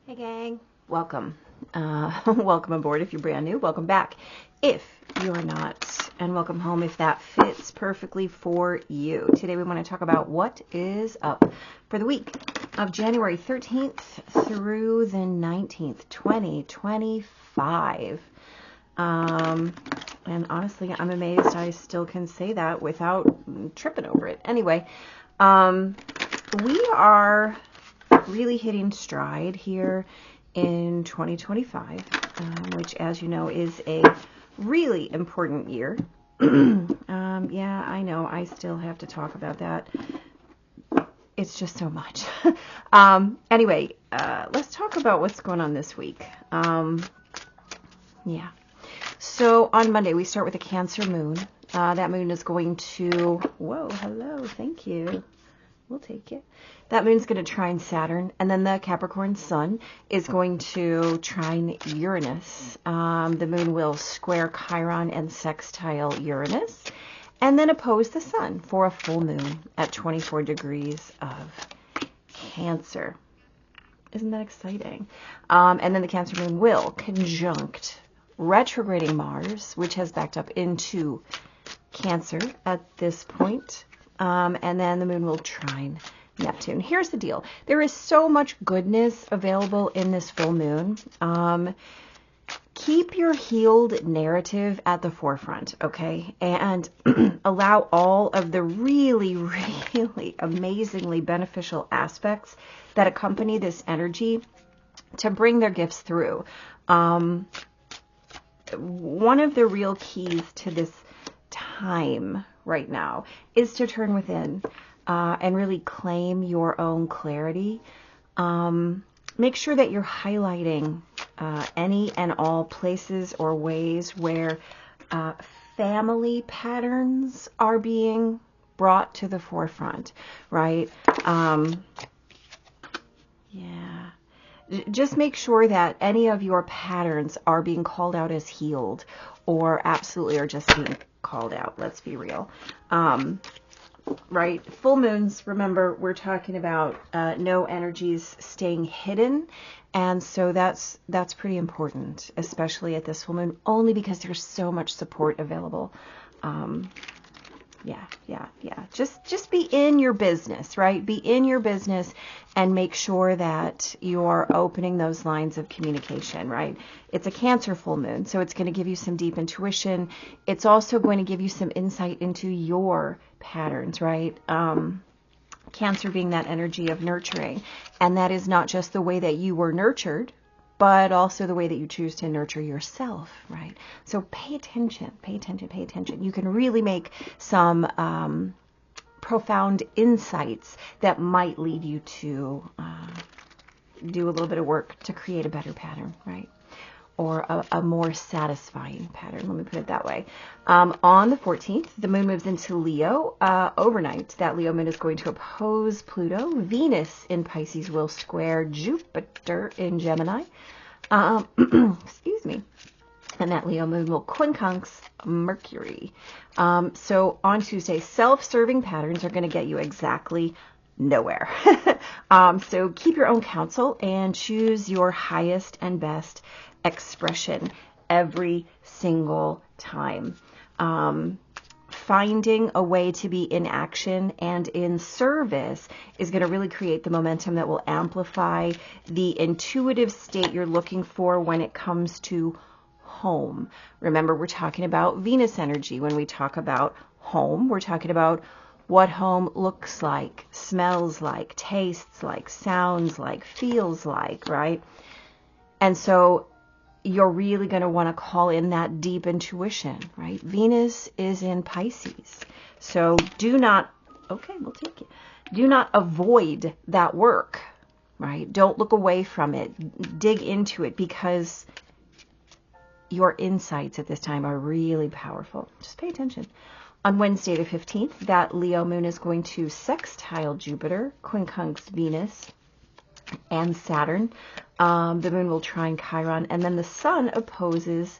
Hey gang, welcome. Welcome aboard if you're brand new. Welcome back if you're not. And welcome home if that fits perfectly for you. Today we want to talk about what is up for the week of January 13th through the 19th, 2025. And honestly, I'm amazed I still can say that without tripping over it. Anyway, we are really hitting stride here in 2025, which, as you know, is a really important year. Yeah, I know I still have to talk about that. It's just so much. Anyway, let's talk about what's going on this week. Yeah. So on Monday, we start with a Cancer moon. That moon is going to, whoa, hello, thank you. We'll take it. That moon's going to trine Saturn, and then the Capricorn sun is going to trine Uranus. The moon will square Chiron and sextile Uranus, and then oppose the sun for a full moon at 24 degrees of Cancer. Isn't that exciting? And then the Cancer moon will conjunct retrograding Mars, which has backed up into Cancer at this point. And then the moon will trine Neptune. Here's the deal. There is so much goodness available in this full moon. Keep your healed narrative at the forefront, okay? And allow all of the really, really amazingly beneficial aspects that accompany this energy to bring their gifts through. One of the real keys to this time right now is to turn within and really claim your own clarity. Make sure that you're highlighting any and all places or ways where family patterns are being brought to the forefront, right? Yeah. Just make sure that any of your patterns are being called out as healed or absolutely are just being called out. Let's be real. Right? Full moons, remember, we're talking about no energies staying hidden. And so that's pretty important, especially at this full moon, only because there's so much support available. Yeah. Just be in your business, right? Be in your business and make sure that you're opening those lines of communication, right? It's a Cancer full moon, so it's going to give you some deep intuition. It's also going to give you some insight into your patterns, right? Cancer being that energy of nurturing. And that is not just the way that you were nurtured, but also the way that you choose to nurture yourself, right? So pay attention. You can really make some profound insights that might lead you to do a little bit of work to create a better pattern, right? Or a more satisfying pattern, let me put it that way. On the 14th, the moon moves into Leo overnight. That Leo moon is going to oppose Pluto. Venus in Pisces will square Jupiter in Gemini. Excuse me. And that Leo moon will quincunx Mercury. So on Tuesday, self-serving patterns are going to get you exactly nowhere. So keep your own counsel and choose your highest and best expression every single time. Finding a way to be in action and in service is going to really create the momentum that will amplify the intuitive state you're looking for when it comes to home. Remember, we're talking about Venus energy. When we talk about home, we're talking about what home looks like, smells like, tastes like, sounds like, feels like, right? And so you're really going to want to call in that deep intuition, right? Venus is in Pisces. So do not, okay, we'll take it. Do not avoid that work, right? Don't look away from it. Dig into it because your insights at this time are really powerful. Just pay attention. On Wednesday the 15th, that Leo moon is going to sextile Jupiter, quincunx Venus, and Saturn. The moon will trine Chiron, and then the sun opposes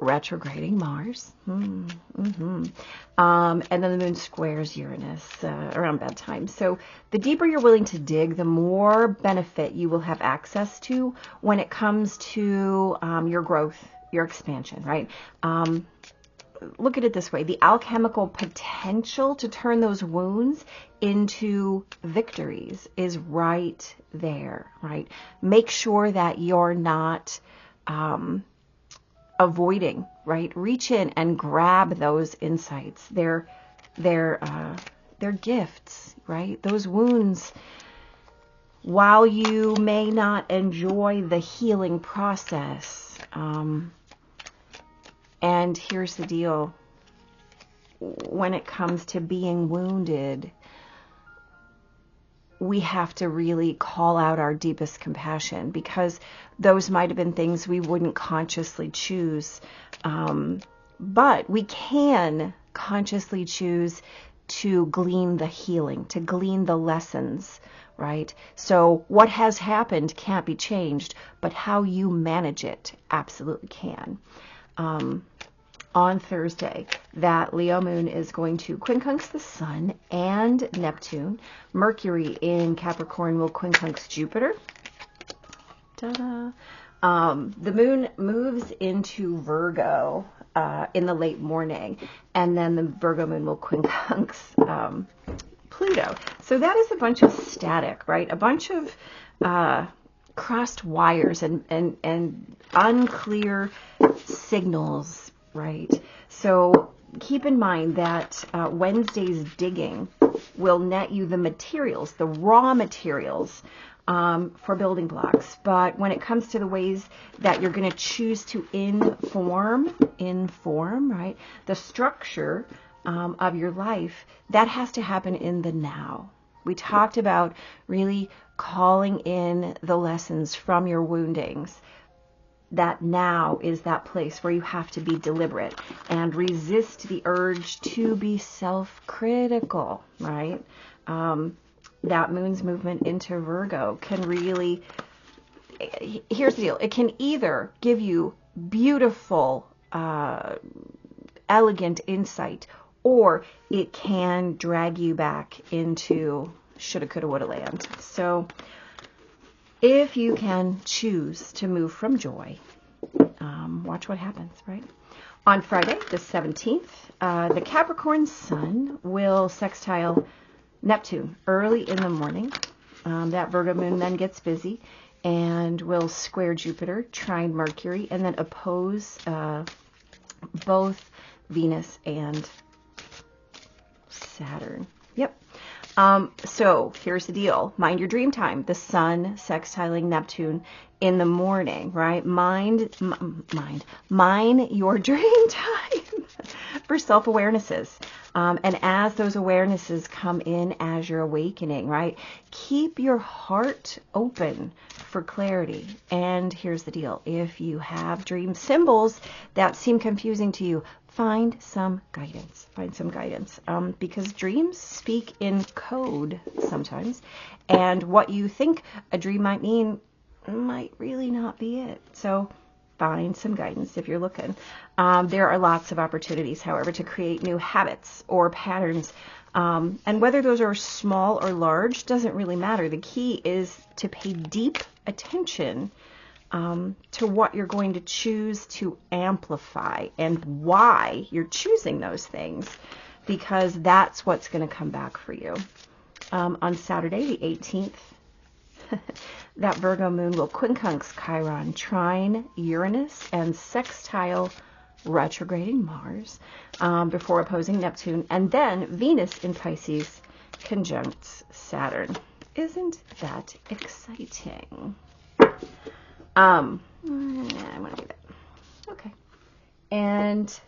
retrograding Mars. And then the moon squares Uranus around bedtime. So the deeper you're willing to dig, the more benefit you will have access to when it comes to your growth, your expansion, right? Look at it this way. The alchemical potential to turn those wounds into victories is right there, right? Make sure that you're not avoiding, right? Reach in and grab those insights. They're gifts, right? Those wounds, while you may not enjoy the healing process, and here's the deal, when it comes to being wounded, we have to really call out our deepest compassion, because those might have been things we wouldn't consciously choose. But we can consciously choose to glean the healing, to glean the lessons, right? So what has happened can't be changed, but how you manage it absolutely can. On Thursday, that Leo moon is going to quincunx the Sun and Neptune. Mercury in Capricorn will quincunx Jupiter. Ta-da! The moon moves into Virgo in the late morning, and then the Virgo moon will quincunx Pluto. So that is a bunch of static, right? A bunch of crossed wires and unclear signals, right? So keep in mind that Wednesday's digging will net you the materials, the raw materials for building blocks. But when it comes to the ways that you're going to choose to inform, right, the structure of your life, that has to happen in the now. We talked about really calling in the lessons from your woundings. That now is that place where you have to be deliberate and resist the urge to be self-critical, right? That moon's movement into Virgo can really, here's the deal, it can either give you beautiful, elegant insight, or it can drag you back into shoulda, coulda, woulda land. So if you can choose to move from joy, watch what happens, right? On Friday, the 17th, the Capricorn Sun will sextile Neptune early in the morning. That Virgo moon then gets busy and will square Jupiter, trine Mercury, and then oppose both Venus and Saturn. Yep. So here's the deal. Mind your dream time. The Sun sextiling Neptune in the morning, right? Mine your dream time for self-awarenesses. And as those awarenesses come in as you're awakening, right? Keep your heart open for clarity. And here's the deal. If you have dream symbols that seem confusing to you, find some guidance. Because dreams speak in code sometimes. And what you think a dream might mean might really not be it. So find some guidance if you're looking. There are lots of opportunities, however, to create new habits or patterns. And whether those are small or large doesn't really matter. The key is to pay deep attention to what you're going to choose to amplify and why you're choosing those things, because that's what's going to come back for you. On Saturday, the 18th, that Virgo moon will quincunx Chiron, trine Uranus, and sextile retrograding Mars before opposing Neptune. And then Venus in Pisces conjuncts Saturn. Isn't that exciting? I want to do that. Okay. And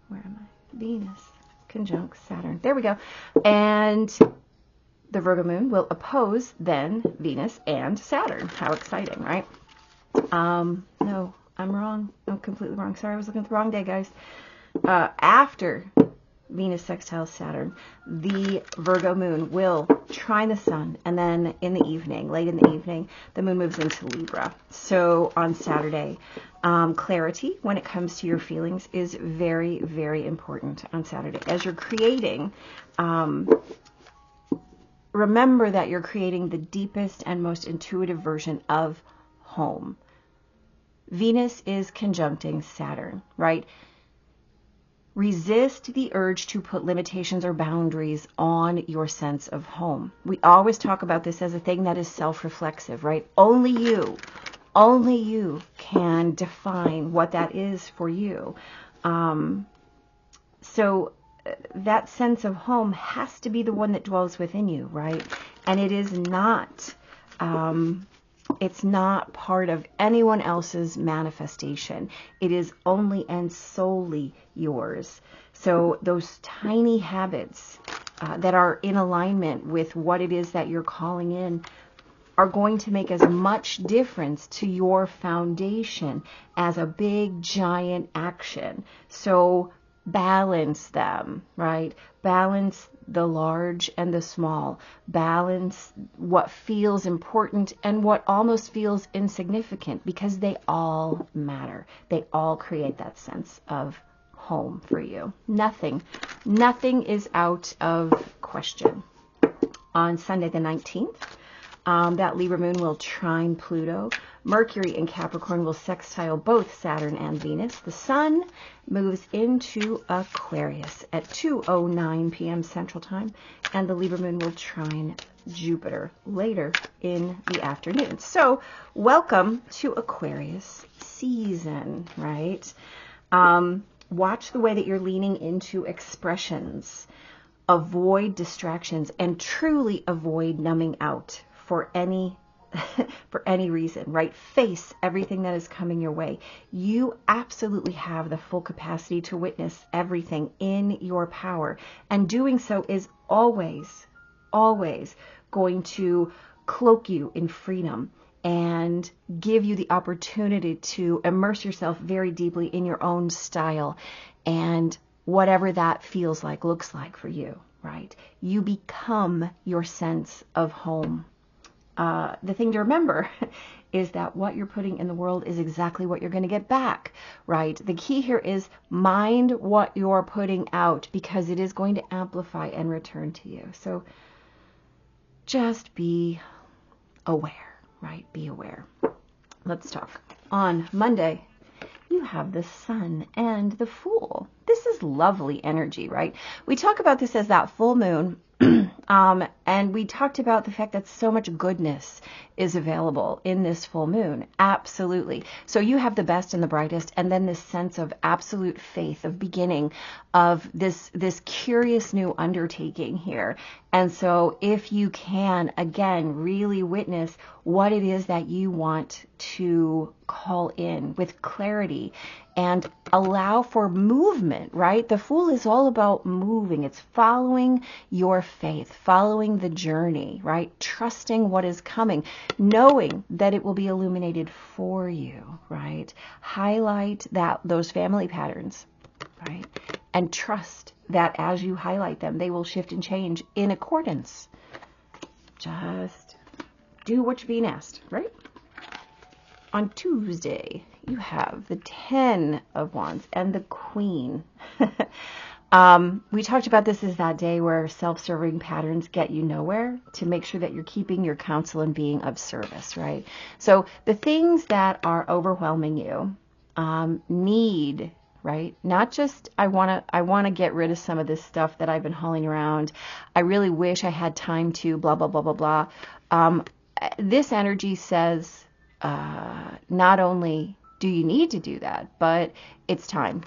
where am I? Venus conjuncts Saturn. There we go. And the Virgo moon will oppose then Venus and Saturn. How exciting, right? No, I'm wrong. I'm completely wrong. Sorry, I was looking at the wrong day, guys. After Venus sextile Saturn, the Virgo moon will trine the sun, and then in the evening, late in the evening, the moon moves into Libra. So on Saturday, clarity when it comes to your feelings is very, very important on Saturday. As you're creating, remember that you're creating the deepest and most intuitive version of home. Venus is conjuncting Saturn, right? Resist the urge to put limitations or boundaries on your sense of home. We always talk about this as a thing that is self-reflexive, right? Only you can define what that is for you. So that sense of home has to be the one that dwells within you, right? And it is not, it's not part of anyone else's manifestation. It is only and solely yours. So those tiny habits that are in alignment with what it is that you're calling in are going to make as much difference to your foundation as a big giant action. So balance them, right? Balance the large and the small. Balance what feels important and what almost feels insignificant, because they all matter. They all create that sense of home for you. Nothing is out of question. On Sunday the 19th, that Libra moon will trine Pluto. Mercury in Capricorn will sextile both Saturn and Venus. The sun moves into Aquarius at 2:09 p.m. Central Time, and the Libra moon will trine Jupiter later in the afternoon. So welcome to Aquarius season, right? Watch the way that you're leaning into expressions. Avoid distractions and truly avoid numbing out for any reason, right? Face everything that is coming your way. You absolutely have the full capacity to witness everything in your power. And doing so is always, always going to cloak you in freedom and give you the opportunity to immerse yourself very deeply in your own style and whatever that feels like, looks like for you, right? You become your sense of home. The thing to remember is that what you're putting in the world is exactly what you're going to get back, right? The key here is mind what you're putting out, because it is going to amplify and return to you. So just be aware, right? Be aware. Let's talk. On Monday, you have the Sun and the Fool. This is lovely energy, right? We talk about this as that full moon. And we talked about the fact that so much goodness is available in this full moon. Absolutely. So you have the best and the brightest, and then this sense of absolute faith, of beginning, of this curious new undertaking here. And so if you can, again, really witness what it is that you want to call in with clarity and allow for movement, right? The Fool is all about moving. It's following your faith, following the journey, right? Trusting what is coming, knowing that it will be illuminated for you, right? Highlight those family patterns, right? And trust that as you highlight them, they will shift and change in accordance. Just do what you're being asked, right? On Tuesday, you have the 10 of Wands and the Queen. We talked about this as that day where self-serving patterns get you nowhere, to make sure that you're keeping your counsel and being of service, right? So the things that are overwhelming you need, right? Not just, I want to get rid of some of this stuff that I've been hauling around. I really wish I had time to blah, blah, blah, blah, blah. This energy says, not only do you need to do that, but it's time.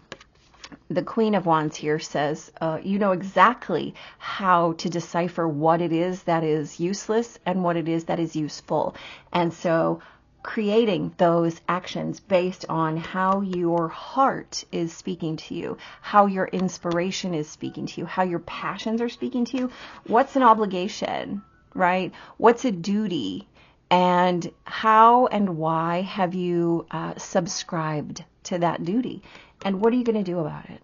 The Queen of Wands here says, you know exactly how to decipher what it is that is useless and what it is that is useful. And so creating those actions based on how your heart is speaking to you, how your inspiration is speaking to you, how your passions are speaking to you. What's an obligation, right? What's a duty? And how and why have you subscribed to that duty? And what are you going to do about it?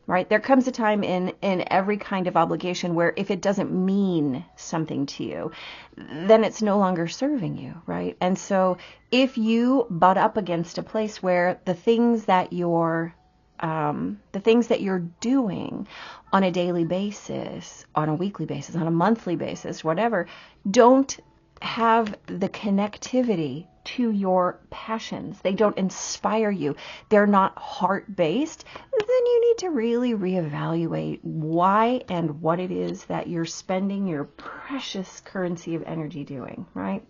right? There comes a time in every kind of obligation where if it doesn't mean something to you, then it's no longer serving you, right? And so if you butt up against a place where the things that you're doing on a daily basis, on a weekly basis, on a monthly basis, whatever, don't have the connectivity to your passions, they don't inspire you, they're not heart-based, then you need to really reevaluate why and what it is that you're spending your precious currency of energy doing, right?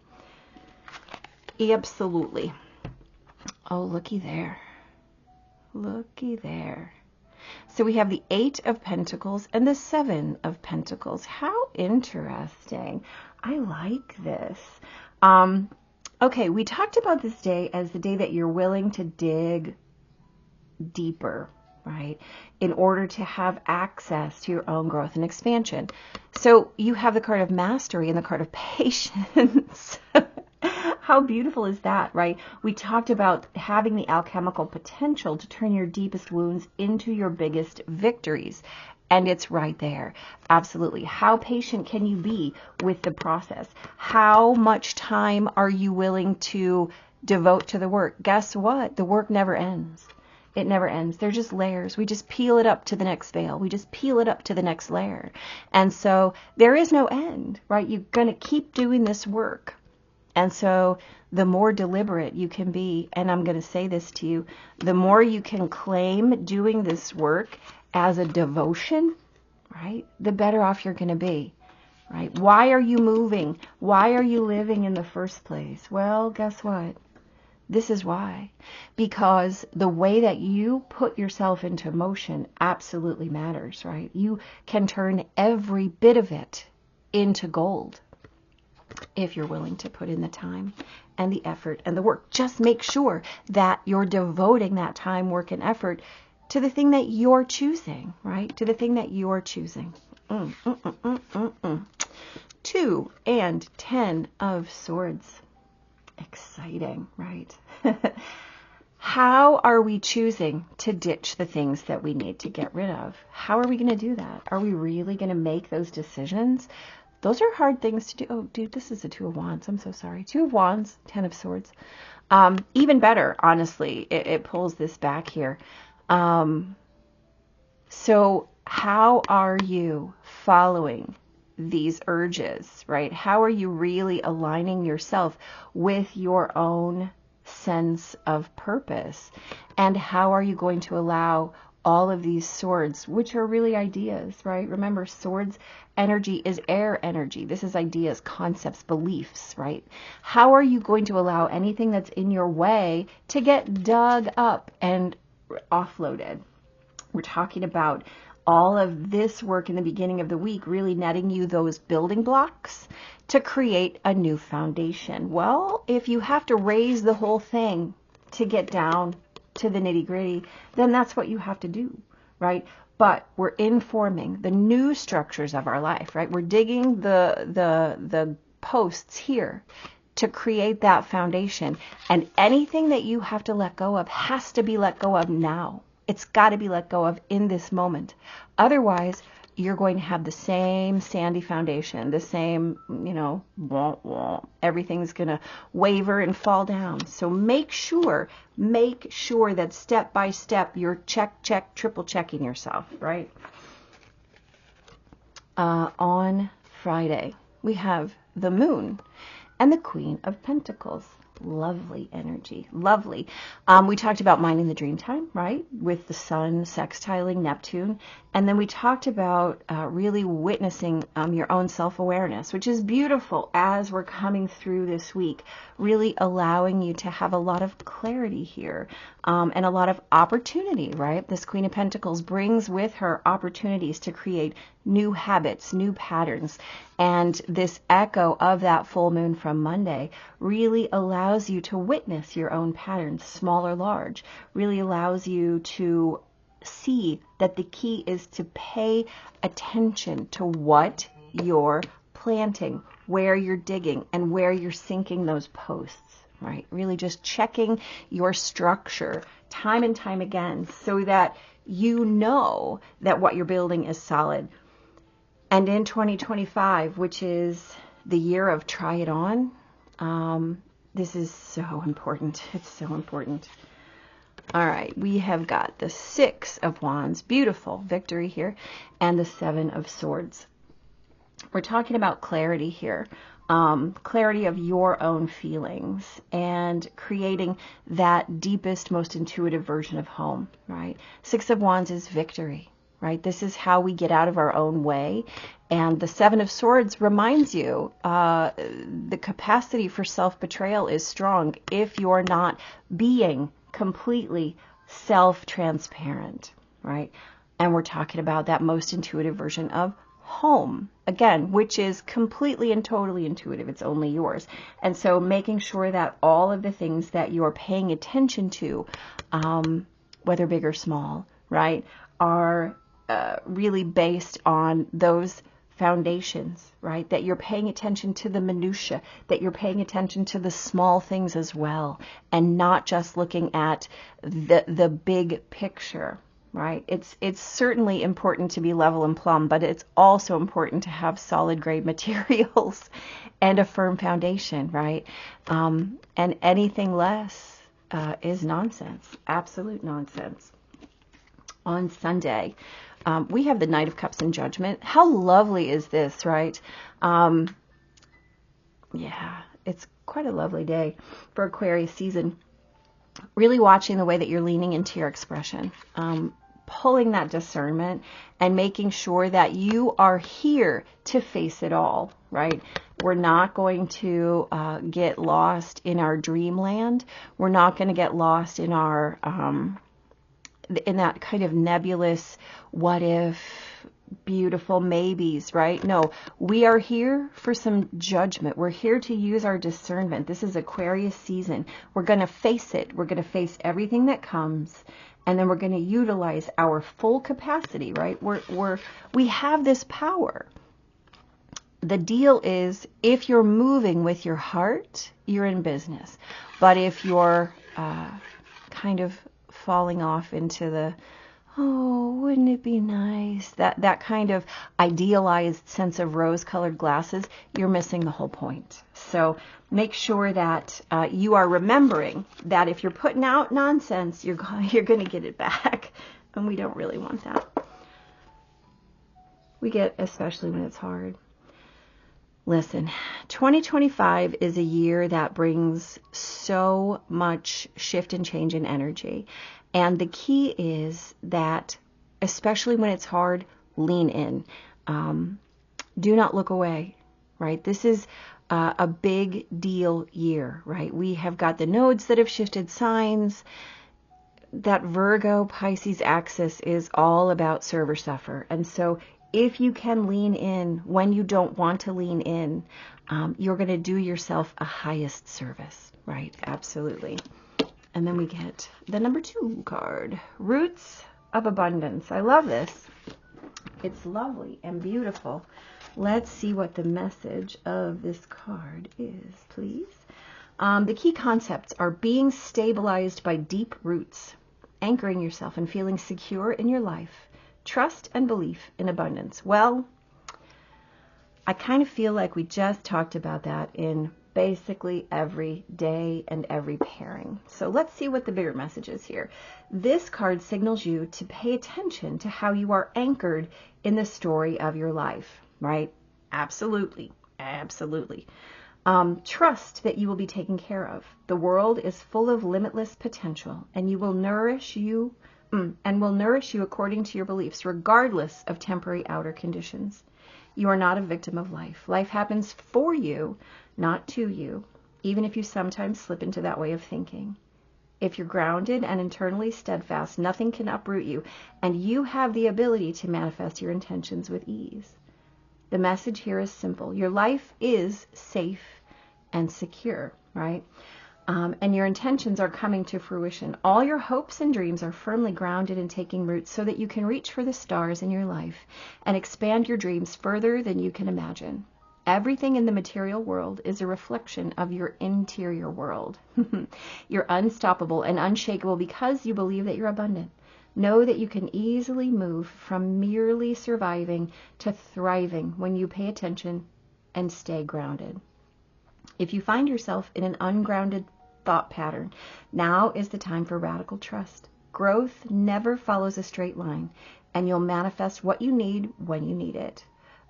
Absolutely. Oh, looky there. Looky there. So we have the 8 of Pentacles and the 7 of Pentacles. How interesting. I like this. Okay, we talked about this day as the day that you're willing to dig deeper, right, in order to have access to your own growth and expansion. So you have the card of mastery and the card of patience. How beautiful is that, right? We talked about having the alchemical potential to turn your deepest wounds into your biggest victories. And it's right there. Absolutely. How patient can you be with the process? How much time are you willing to devote to the work? Guess what? The work never ends. It never ends. They're just layers. We just peel it up to the next veil. We just peel it up to the next layer. And so there is no end, right? You're going to keep doing this work. And so the more deliberate you can be, and I'm going to say this to you, the more you can claim doing this work as a devotion, right, the better off you're going to be, right? Why are you moving? Why are you living in the first place? Well, guess what? This is why. Because the way that you put yourself into motion absolutely matters, right? You can turn every bit of it into gold if you're willing to put in the time and the effort and the work. Just make sure that you're devoting that time, work, and effort to the thing that you're choosing, right? To the thing that you're choosing. 2 and 10 of Swords. Exciting, right? How are we choosing to ditch the things that we need to get rid of? How are we going to do that? Are we really going to make those decisions? Those are hard things to do. Oh, dude, this is a 2 of Wands. I'm so sorry. 2 of Wands, 10 of Swords. Even better, honestly, it pulls this back here. So how are you following these urges, right? How are you really aligning yourself with your own sense of purpose? And how are you going to allow all of these swords, which are really ideas, right? Remember, swords energy is air energy. This is ideas, concepts, beliefs, right? How are you going to allow anything that's in your way to get dug up and offloaded? We're talking about all of this work in the beginning of the week, really netting you those building blocks to create a new foundation. Well, if you have to raise the whole thing to get down to the nitty-gritty, then that's what you have to do, right? But we're informing the new structures of our life, right? We're digging the posts here to create that foundation. And anything that you have to let go of has to be let go of now. It's got to be let go of in this moment. Otherwise, you're going to have the same sandy foundation, the same, everything's going to waver and fall down. So make sure that step by step, you're triple checking yourself, right? On Friday, we have the Moon and the Queen of Pentacles. Lovely energy. Lovely. We talked about minding the dream time, right? With the sun sextiling Neptune. And then we talked about really witnessing your own self-awareness, which is beautiful as we're coming through this week, really allowing you to have a lot of clarity here and a lot of opportunity, right? This Queen of Pentacles brings with her opportunities to create new habits, new patterns. And this echo of that full moon from Monday really allows you to witness your own patterns, small or large, really allows you to see that the key is to pay attention to what you're planting, where you're digging, and where you're sinking those posts, right? Really just checking your structure time and time again so that You know that what you're building is solid. And in 2025, which is the year of try it on, this is so important. It's so important. All right, we have got the Six of Wands, beautiful victory here, and the Seven of Swords. We're talking about clarity here, clarity of your own feelings and creating that deepest, most intuitive version of home, right? Six of Wands is victory, right? This is how we get out of our own way. And the Seven of Swords reminds you the capacity for self-betrayal is strong if you're not being completely self-transparent, right? And we're talking about that most intuitive version of home, again, which is completely and totally intuitive. It's only yours. And so making sure that all of the things that you're paying attention to, whether big or small, right, are really based on those foundations, right? That you're paying attention to the minutia, that you're paying attention to the small things as well, and not just looking at the big picture, right? It's certainly important to be level and plumb, but it's also important to have solid grade materials and a firm foundation, right? And anything less is nonsense, absolute nonsense. On Sunday, we have the Knight of Cups and Judgment. How lovely is this, right? Yeah, it's quite a lovely day for Aquarius season. Really watching the way that you're leaning into your expression, pulling that discernment and making sure that you are here to face it all, right? We're not going to get lost in our dreamland. We're not going to get lost in our in that kind of nebulous, what if, beautiful maybes, right? No, we are here for some judgment. We're here to use our discernment. This is Aquarius season. We're going to face it. We're going to face everything that comes, and then we're going to utilize our full capacity, right? We have this power. The deal is, if you're moving with your heart, you're in business. But if you're kind of falling off into the, oh, wouldn't it be nice, that kind of idealized sense of rose-colored glasses, you're missing the whole point. So make sure that you are remembering that if you're putting out nonsense, you're going to get it back, and we don't really want that. We get, especially when it's hard. Listen, 2025 is a year that brings so much shift and change in energy. And the key is that, especially when it's hard, lean in. Do not look away, right? This is a big deal year, right? We have got the nodes that have shifted signs. That Virgo Pisces axis is all about serve or suffer. And so if you can lean in when you don't want to lean in, you're going to do yourself a highest service, right? Absolutely. And then we get the number 2 card, Roots of Abundance. I love this. It's lovely and beautiful. Let's see what the message of this card is, please. The key concepts are being stabilized by deep roots, anchoring yourself and feeling secure in your life, trust and belief in abundance. Well, I kind of feel like we just talked about that in basically every day and every pairing. So let's see what the bigger message is here. This card signals you to pay attention to how you are anchored in the story of your life, right? Absolutely. Absolutely. Trust that you will be taken care of. The world is full of limitless potential, and will nourish you according to your beliefs, regardless of temporary outer conditions. You are not a victim of life. Life happens for you, not to you, even if you sometimes slip into that way of thinking. If you're grounded and internally steadfast, nothing can uproot you, and you have the ability to manifest your intentions with ease. The message here is simple. Your life is safe and secure, right? And your intentions are coming to fruition. All your hopes and dreams are firmly grounded and taking roots so that you can reach for the stars in your life and expand your dreams further than you can imagine. Everything in the material world is a reflection of your interior world. You're unstoppable and unshakable because you believe that you're abundant. Know that you can easily move from merely surviving to thriving when you pay attention and stay grounded. If you find yourself in an ungrounded thought pattern, now is the time for radical trust. Growth never follows a straight line, and you'll manifest what you need when you need it.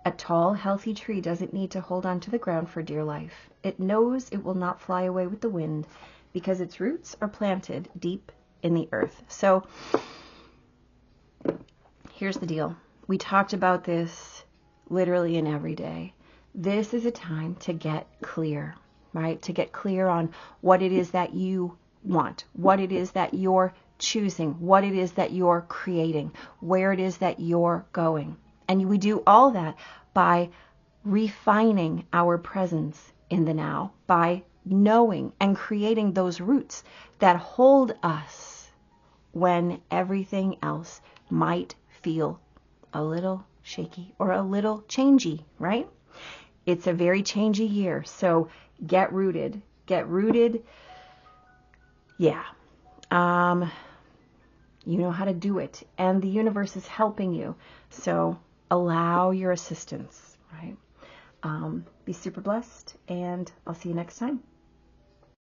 A tall, healthy tree doesn't need to hold on to the ground for dear life. It knows it will not fly away with the wind because its roots are planted deep in the earth. So here's the deal. We talked about this literally in every day. This is a time to get clear, right? To get clear on what it is that you want, what it is that you're choosing, what it is that you're creating, where it is that you're going. And we do all that by refining our presence in the now, by knowing and creating those roots that hold us when everything else might feel a little shaky or a little changey, right? It's a very changey year, so get rooted. Get rooted. Yeah. You know how to do it, and the universe is helping you. So allow your assistance, right? Be super blessed, and I'll see you next time.